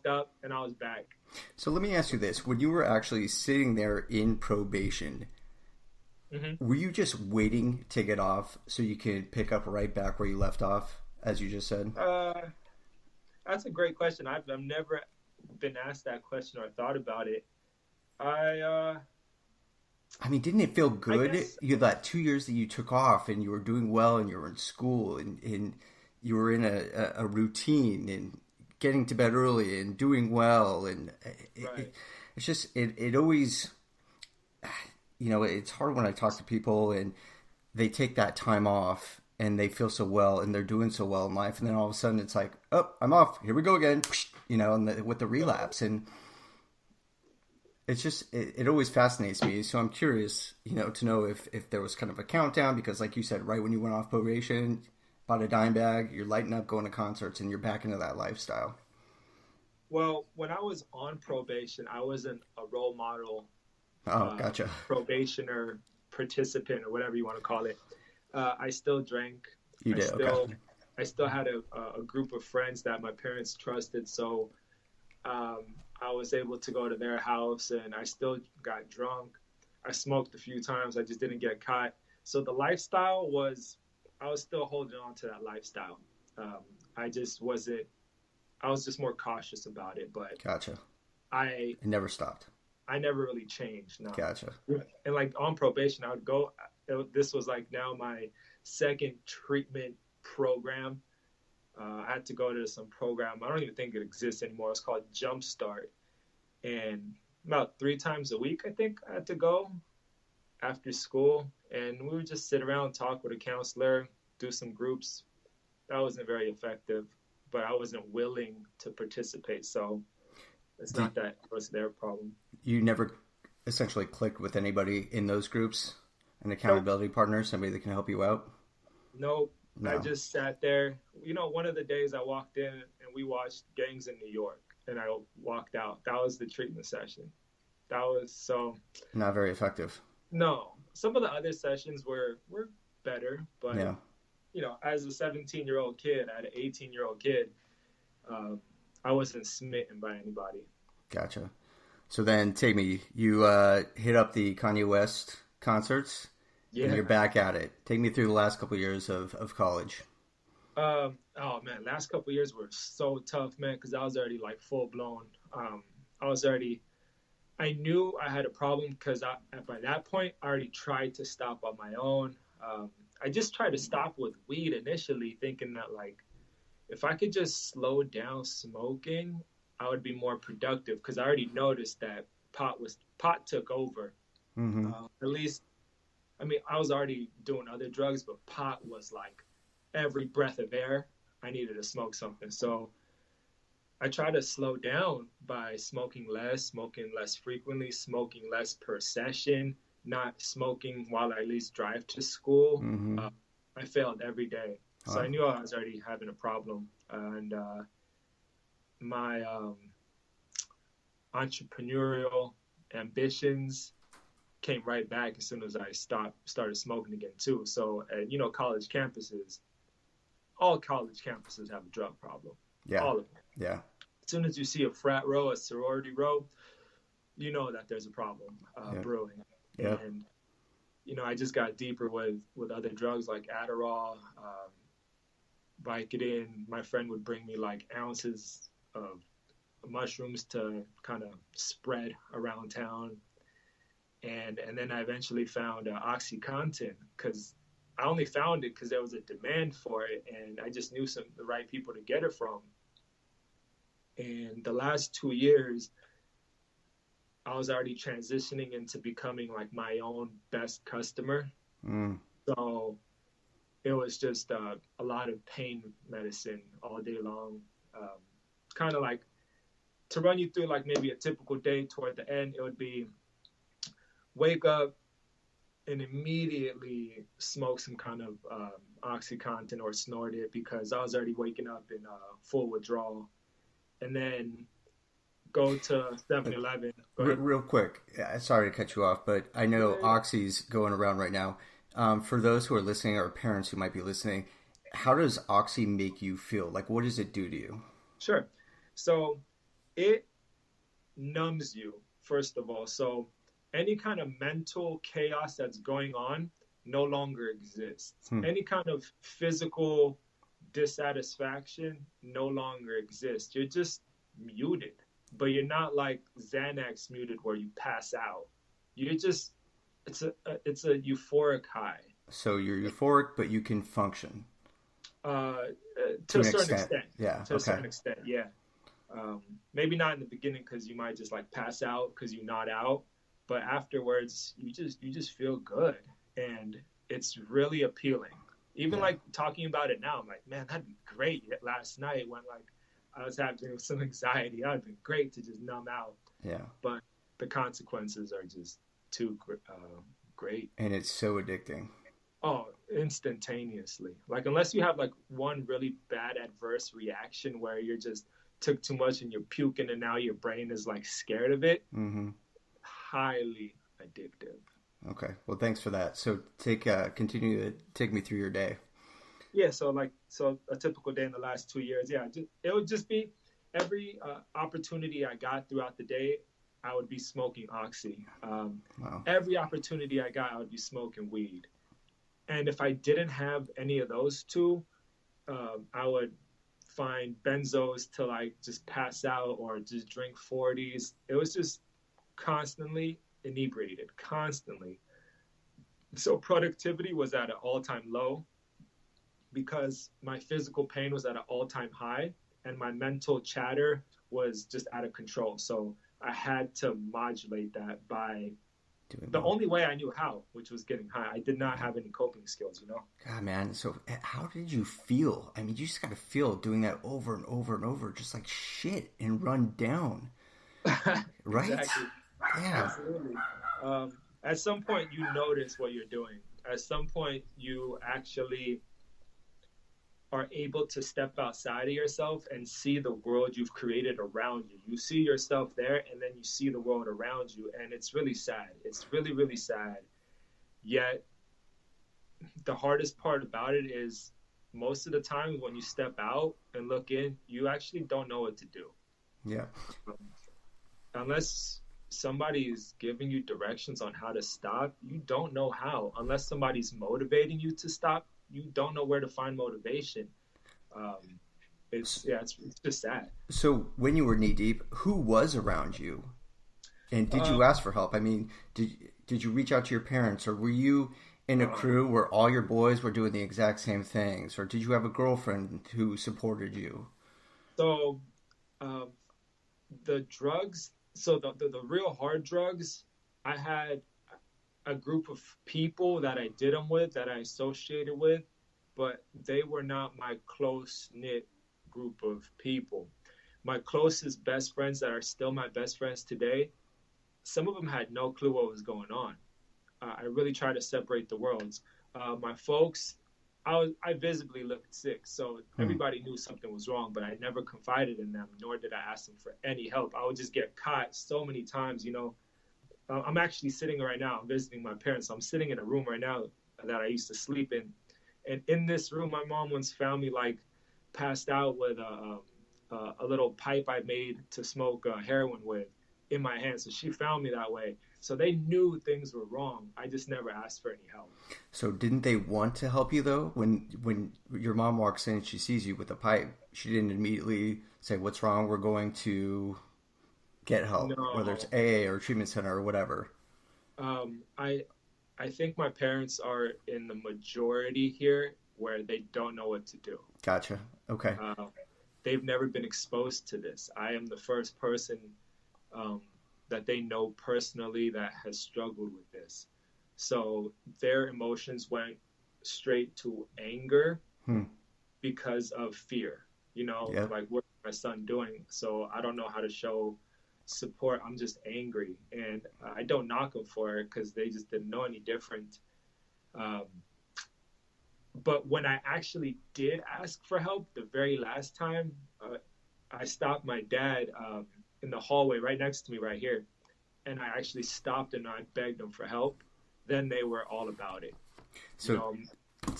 locked up, and I was back. So let me ask you this. When you were actually sitting there in probation, were you just waiting to get off so you could pick up right back where you left off, as you just said? That's a great question. I've never been asked that question or thought about it. I mean, didn't it feel I good? guess. You had that 2 years that you took off and you were doing well and you were in school and you were in a routine and getting to bed early and doing well. And Right. it's just, it always, it's hard when I talk to people and they take that time off and they feel so well and they're doing so well in life. And then all of a sudden it's like, oh, I'm off. Here we go again, and with the relapse. And it's just, it always fascinates me. So I'm curious, to know if there was kind of a countdown because like you said, right when you went off probation, bought a dime bag, you're lighting up, going to concerts, and you're back into that lifestyle. Well, when I was on probation, I wasn't a role model, Oh, gotcha. probationer, participant, or whatever you want to call it. I still drank. You I did, still, okay. I still had a group of friends that my parents trusted. So I was able to go to their house, and I still got drunk. I smoked a few times. I just didn't get caught. So the lifestyle was, I was still holding on to that lifestyle. I just wasn't. I was just more cautious about it, but Gotcha. I It never stopped. I never really changed. No, Gotcha. and like on probation, I would go. This was like now my second treatment program. I had to go to some program. I don't even think it exists anymore. It's called Jumpstart, and about 3 times a week, I think I had to go after school, and we would just sit around, talk with a counselor, do some groups. That wasn't very effective, but I wasn't willing to participate, so it's Did not that it was their problem. you never essentially clicked with anybody in those groups? An Nope, accountability partner, somebody that can help you out? nope. I No. just sat there. One of the days I walked in and we watched Gangs in New York, and I walked out. That was the treatment session. That was so. Not very effective. No, some of the other sessions were better, but Yeah. as a 17-year-old kid, I had an 18-year-old kid. Uh, I wasn't smitten by anybody. Gotcha. So then take me, you hit up the Kanye West concerts and Yeah. you're back at it. Take me through the last couple years of college. Oh man, last couple of years were so tough, man, because I was already like full blown. I was already. I knew I had a problem because by that point I already tried to stop on my own. I just tried to stop with weed initially, thinking that like if I could just slow down smoking, I would be more productive because I already noticed that pot took over. Mm-hmm. At least, I mean, I was already doing other drugs, but pot was like every breath of air. I needed to smoke something, so I try to slow down by smoking less frequently, smoking less per session, not smoking while I at least drive to school. Mm-hmm. I failed every day. So I Wow. knew I was already having a problem. And my entrepreneurial ambitions came right back as soon as I started smoking again too. So, college campuses, all college campuses have a drug problem. Yeah. All of them. Yeah. As soon as you see a frat row, a sorority row, you know that there's a problem Yeah. brewing. Yeah. And I just got deeper with other drugs like Adderall, Vicodin. My friend would bring me like ounces of mushrooms to kind of spread around town, and then I eventually found OxyContin because I only found it because there was a demand for it, and I just knew the right people to get it from. And the last 2 years, I was already transitioning into becoming like my own best customer. Mm. So it was just a lot of pain medicine all day long. Kind of like to run you through like maybe a typical day toward the end, it would be wake up and immediately smoke some kind of OxyContin or snort it because I was already waking up in full withdrawal. And then go to 7-Eleven. Go ahead. Real quick, sorry to cut you off, but I know Yeah. Oxy's going around right now. For those who are listening or parents who might be listening, how does Oxy make you feel? Like, what does it do to you? Sure. So it numbs you, first of all. So any kind of mental chaos that's going on no longer exists. Any kind of physical dissatisfaction no longer exists. You're just muted, but you're not like Xanax muted where you pass out. You're just it's a euphoric high. So you're euphoric, but you can function Uh, to to a an certain extent. extent. Yeah. To a Okay. certain extent, yeah. Maybe not in the beginning because you might just like pass out because you nod out, but afterwards you just feel good, and it's really appealing. Even Yeah. like talking about it now, I'm like, man, that'd be great. Last night when like I was having some anxiety, that'd be great to just numb out. Yeah. But the consequences are just too great. And it's so addicting. Oh, instantaneously. Like unless you have like one really bad adverse reaction where you're just took too much and you're puking and now your brain is like scared of it, Mm-hmm. highly addictive. Okay. Well, thanks for that. So continue to take me through your day. Yeah, so a typical day in the last 2 years, yeah, it would just be every opportunity I got throughout the day, I would be smoking oxy. Wow. Every opportunity I got, I would be smoking weed. And if I didn't have any of those two, I would find benzos to like just pass out or just drink 40s. It was just constantly inebriated, constantly. So productivity was at an all-time low because my physical pain was at an all-time high and my mental chatter was just out of control. So I had to modulate that by the only way I knew how, which was getting high. I did not have any coping skills, you know? God, man. So how did you feel? I mean, you just got to feel doing that over and over and over, just like shit and run down. Right? Exactly. Yeah. Absolutely. At some point, you notice what you're doing. At some point, you actually are able to step outside of yourself and see the world you've created around you. You see yourself there, and then you see the world around you, and it's really sad. It's really, really sad. Yet, the hardest part about it is most of the time when you step out and look in, you actually don't know what to do. Yeah. Unless somebody is giving you directions on how to stop, you don't know how. Unless somebody's motivating you to stop, you don't know where to find motivation. It's just sad. So when you were knee deep, who was around you, and did you ask for help? I mean, did you reach out to your parents, or were you in a crew where all your boys were doing the exact same things, or did you have a girlfriend who supported you? So the drugs, so the real hard drugs, I had a group of people that I did them with, that I associated with, but they were not my close-knit group of people. My closest best friends that are still my best friends today, some of them had no clue what was going on. I really tried to separate the worlds. My folks, I visibly looked sick, so everybody knew something was wrong, but I never confided in them, nor did I ask them for any help. I would just get caught so many times, you know. I'm actually sitting right now, I'm visiting my parents. So I'm sitting in a room right now that I used to sleep in. And in this room, my mom once found me like passed out with a little pipe I made to smoke heroin with in my hand. So she found me that way. So they knew things were wrong. I just never asked for any help. So didn't they want to help you though? When your mom walks in and she sees you with a pipe, she didn't immediately say, "What's wrong? We're going to get help," No. whether it's AA or treatment center or whatever. I think my parents are in the majority here where they don't know what to do. Gotcha. Okay. They've never been exposed to this. I am the first person that they know personally that has struggled with this. So their emotions went straight to anger because of fear. You know, like what's my son doing? So I don't know how to show support. I'm just angry, and I don't knock them for it because they just didn't know any different. But when I actually did ask for help the very last time, I stopped my dad in the hallway right next to me right here, and I actually stopped and I begged them for help. Then they were all about it. So you know,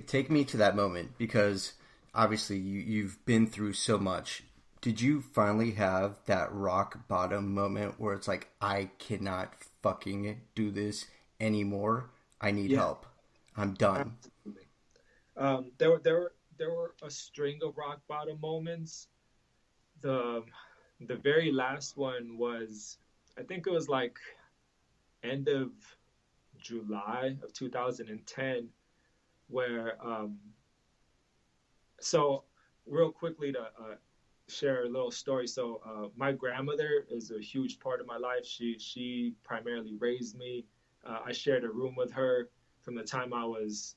take me to that moment, because obviously you've been through so much. Did you finally have that rock bottom moment where it's like, I cannot fucking do this anymore? I need Yeah, help. I'm done. absolutely. There were a string of rock bottom moments. The the very last one was, I think it was like end of July of 2010, where so real quickly to share a little story. So my grandmother is a huge part of my life. She primarily raised me. I shared a room with her from the time I was,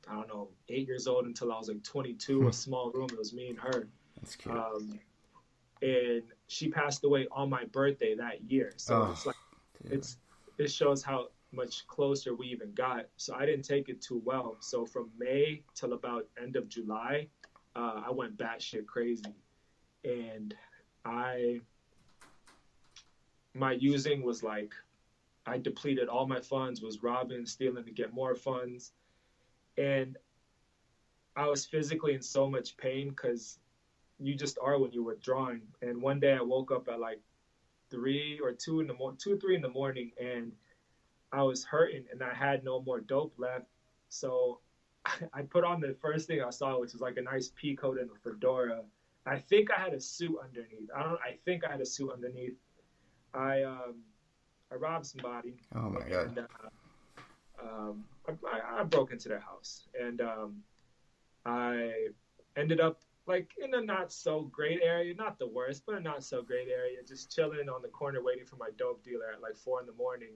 I don't know, 8 years old until I was like 22. A small room. It was me and her. That's cute. And she passed away on my birthday that year. So Oh, it's like dude. it's it shows how much closer we even got. So I didn't take it too well. So from May till about end of July, I went batshit crazy, and I my using was like, I depleted all my funds, was robbing, stealing to get more funds, and I was physically in so much pain because you just are when you're withdrawing. And one day I woke up at like 3 or 3 in the morning, and I was hurting and I had no more dope left. So I put on the first thing I saw, which was like a nice pea coat and a fedora. I think I had a suit underneath. I think I had a suit underneath. I I robbed somebody, Oh my god. and I broke into their house, and I ended up like in a not so great area, not the worst, but a not so great area, just chilling on the corner waiting for my dope dealer at like 4 in the morning.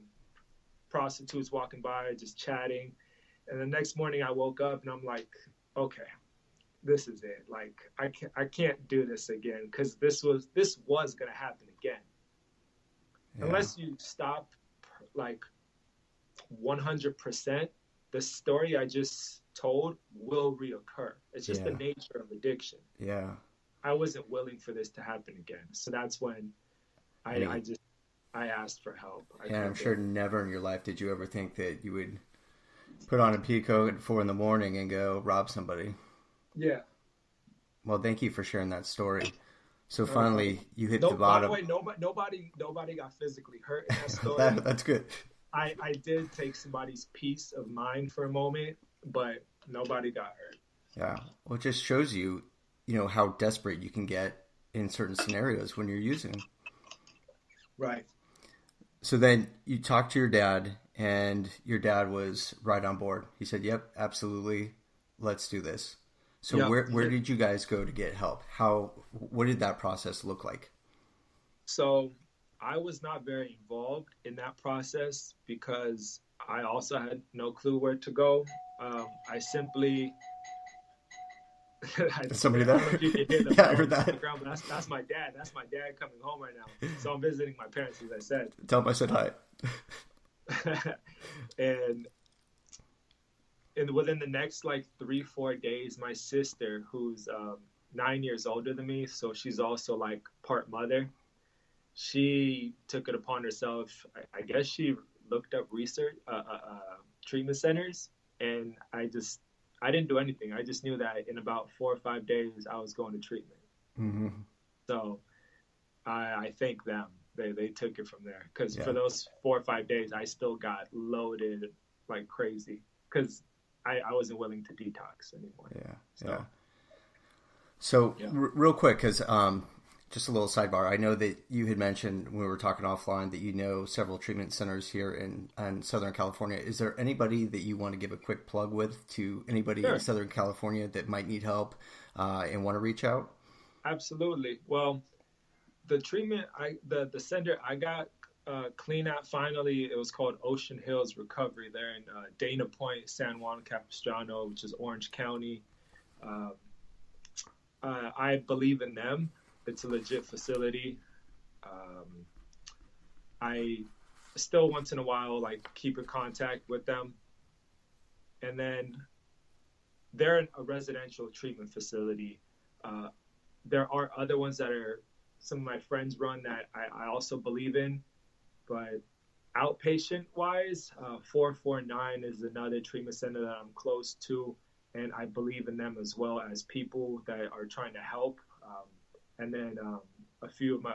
Prostitutes walking by, just chatting. And the next morning I woke up and I'm like, okay, this is it. Like I can't do this again, because this was gonna happen again Yeah. unless you stop like 100%. The story I just told will reoccur. It's just the Yeah. nature of addiction. Yeah. I wasn't willing for this to happen again, so that's when And, I just I asked for help. I and I'm couldn't do sure it. never in your life did you ever think that you would put on a peacoat at 4 in the morning and go rob somebody. Yeah. Well, thank you for sharing that story. So Not a problem. finally, you hit the No, by the bottom. way, nobody got physically hurt in that story. That's good. I did take somebody's peace of mind for a moment, but nobody got hurt. Yeah. Well, it just shows you, how desperate you can get in certain scenarios when you're using. Right. So then you talked to your dad, and your dad was right on board. He said, "Yep, absolutely, let's do this." So Yep. where did you guys go to get help? What did that process look like? So I was not very involved in that process because I also had no clue where to go. I simply, I Is somebody don't there? know if you can hear the Yeah, I heard parents in the that. background, but that's my dad. That's my dad coming home right now. So I'm visiting my parents, as I said. Tell him I said hi. and within the next like 3 4 days, my sister, who's 9 years older than me, so she's also like part mother, she took it upon herself. I guess she looked up research treatment centers, and I didn't do anything. I just knew that in about 4 or 5 days I was going to treatment. Hmm. So I thank them. They took it from there, because for Yeah, those 4 or 5 days I still got loaded like crazy, because I wasn't willing to detox anymore. yeah, yeah. So So yeah, real quick, because just a little sidebar. I know that you had mentioned when we were talking offline that you know several treatment centers here in Southern California. Is there anybody that you want to give a quick plug with to anybody in sure, Southern California that might need help and want to reach out? absolutely. Well, the treatment the center I got clean at finally, it was called Ocean Hills Recovery. They're in Dana Point, San Juan Capistrano, which is Orange County. Um, I believe in them. It's a legit facility. Um, I still once in a while like keep in contact with them, and then they're a residential treatment facility. Uh, there are other ones that are some of my friends run that I also believe in, but outpatient wise, 449 is another treatment center that I'm close to, and I believe in them as well as people that are trying to help. and then a few of my